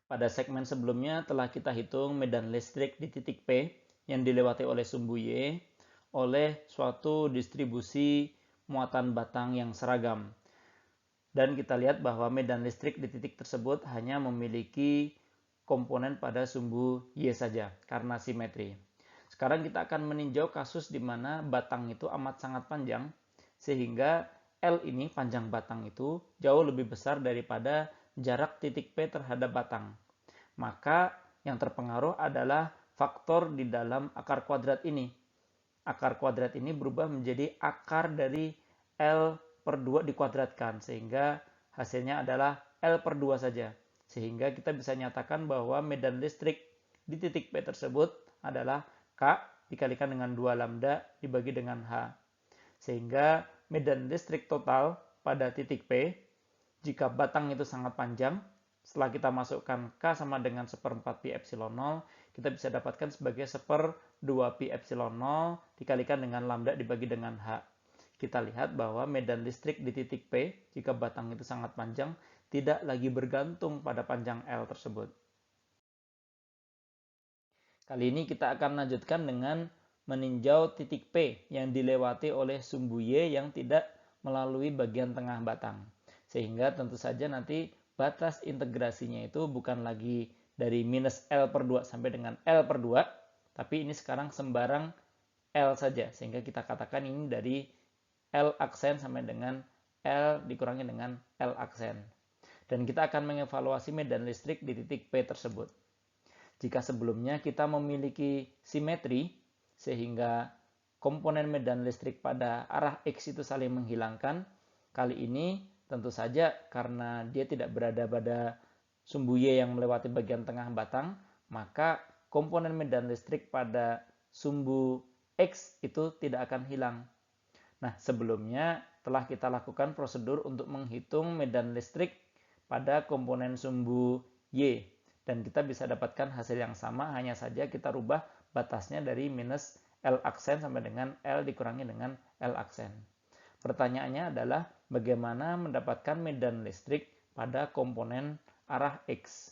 Pada segmen sebelumnya telah kita hitung medan listrik di titik P yang dilewati oleh sumbu Y oleh suatu distribusi muatan batang yang seragam. Dan kita lihat bahwa medan listrik di titik tersebut hanya memiliki komponen pada sumbu Y saja karena simetri. Sekarang kita akan meninjau kasus di mana batang itu amat sangat panjang sehingga L ini panjang batang itu jauh lebih besar daripada jarak titik P terhadap batang. Maka yang terpengaruh adalah faktor di dalam akar kuadrat ini. Akar kuadrat ini berubah menjadi akar dari L per 2 dikuadratkan, sehingga hasilnya adalah L per 2 saja. Sehingga kita bisa nyatakan bahwa medan listrik di titik P tersebut adalah K dikalikan dengan 2 lambda dibagi dengan H. Sehingga medan listrik total pada titik P, jika batang itu sangat panjang, setelah kita masukkan K sama dengan 1/4 pi epsilon 0, kita bisa dapatkan sebagai 1/2 pi epsilon 0 dikalikan dengan lambda dibagi dengan H. Kita lihat bahwa medan listrik di titik P, jika batang itu sangat panjang, tidak lagi bergantung pada panjang L tersebut. Kali ini kita akan lanjutkan dengan meninjau titik P yang dilewati oleh sumbu Y yang tidak melalui bagian tengah batang. Sehingga tentu saja nanti batas integrasinya itu bukan lagi dari minus L per 2 sampai dengan L per 2, tapi ini sekarang sembarang L saja. Sehingga kita katakan ini dari L aksen sampai dengan L dikurangi dengan L aksen. Dan kita akan mengevaluasi medan listrik di titik P tersebut. Jika sebelumnya kita memiliki simetri, sehingga komponen medan listrik pada arah X itu saling menghilangkan, kali ini tentu saja karena dia tidak berada pada sumbu Y yang melewati bagian tengah batang, maka komponen medan listrik pada sumbu X itu tidak akan hilang. Nah, sebelumnya telah kita lakukan prosedur untuk menghitung medan listrik pada komponen sumbu Y. Dan kita bisa dapatkan hasil yang sama, hanya saja kita rubah batasnya dari minus L aksen sampai dengan L dikurangi dengan L aksen. Pertanyaannya adalah bagaimana mendapatkan medan listrik pada komponen arah X.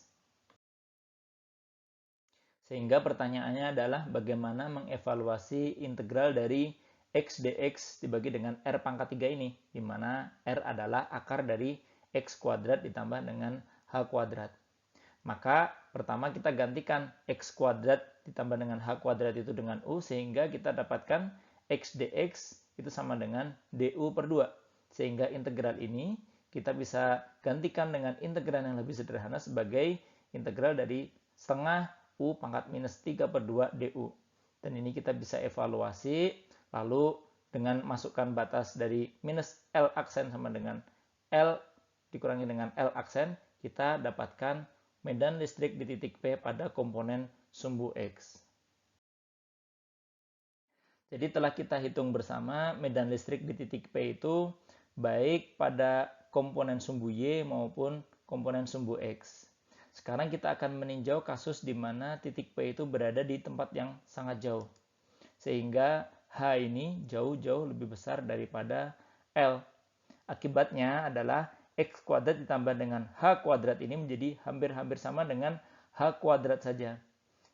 Sehingga pertanyaannya adalah bagaimana mengevaluasi integral dari X dx dibagi dengan R pangkat 3 ini, di mana R adalah akar dari X kuadrat ditambah dengan H kuadrat. Maka pertama kita gantikan X kuadrat ditambah dengan H kuadrat itu dengan U, sehingga kita dapatkan X dx itu sama dengan du per 2. Sehingga integral ini kita bisa gantikan dengan integral yang lebih sederhana sebagai integral dari setengah U pangkat minus 3 per 2 du. Dan ini kita bisa evaluasi, lalu dengan masukkan batas dari minus L aksen sama dengan L dikurangi dengan L aksen, kita dapatkan medan listrik di titik P pada komponen sumbu X. Jadi telah kita hitung bersama medan listrik di titik P itu baik pada komponen sumbu Y maupun komponen sumbu X. Sekarang kita akan meninjau kasus di mana titik P itu berada di tempat yang sangat jauh. Sehingga H ini jauh-jauh lebih besar daripada L. Akibatnya adalah X kuadrat ditambah dengan H kuadrat ini menjadi hampir-hampir sama dengan H kuadrat saja.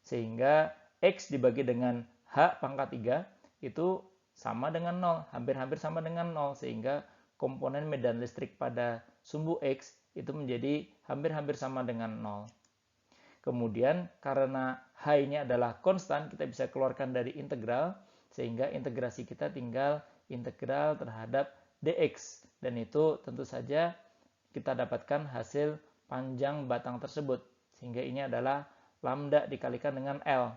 Sehingga X dibagi dengan H pangkat 3 itu sama dengan 0, hampir-hampir sama dengan 0. Sehingga komponen medan listrik pada sumbu X itu menjadi hampir-hampir sama dengan 0. Kemudian karena H ini adalah konstan, kita bisa keluarkan dari integral, sehingga integrasi kita tinggal integral terhadap dx. Dan itu tentu saja kita dapatkan hasil panjang batang tersebut. Sehingga ini adalah lambda dikalikan dengan L.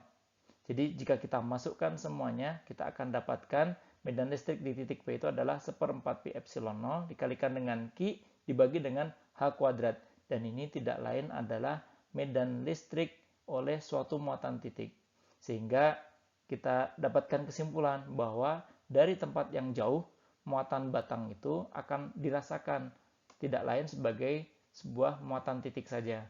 Jadi jika kita masukkan semuanya, kita akan dapatkan medan listrik di titik P itu adalah 1/4 pi epsilon 0 dikalikan dengan Q dibagi dengan H kuadrat. Dan ini tidak lain adalah medan listrik oleh suatu muatan titik. Sehingga kita dapatkan kesimpulan bahwa dari tempat yang jauh, muatan batang itu akan dirasakan, tidak lain sebagai sebuah muatan titik saja.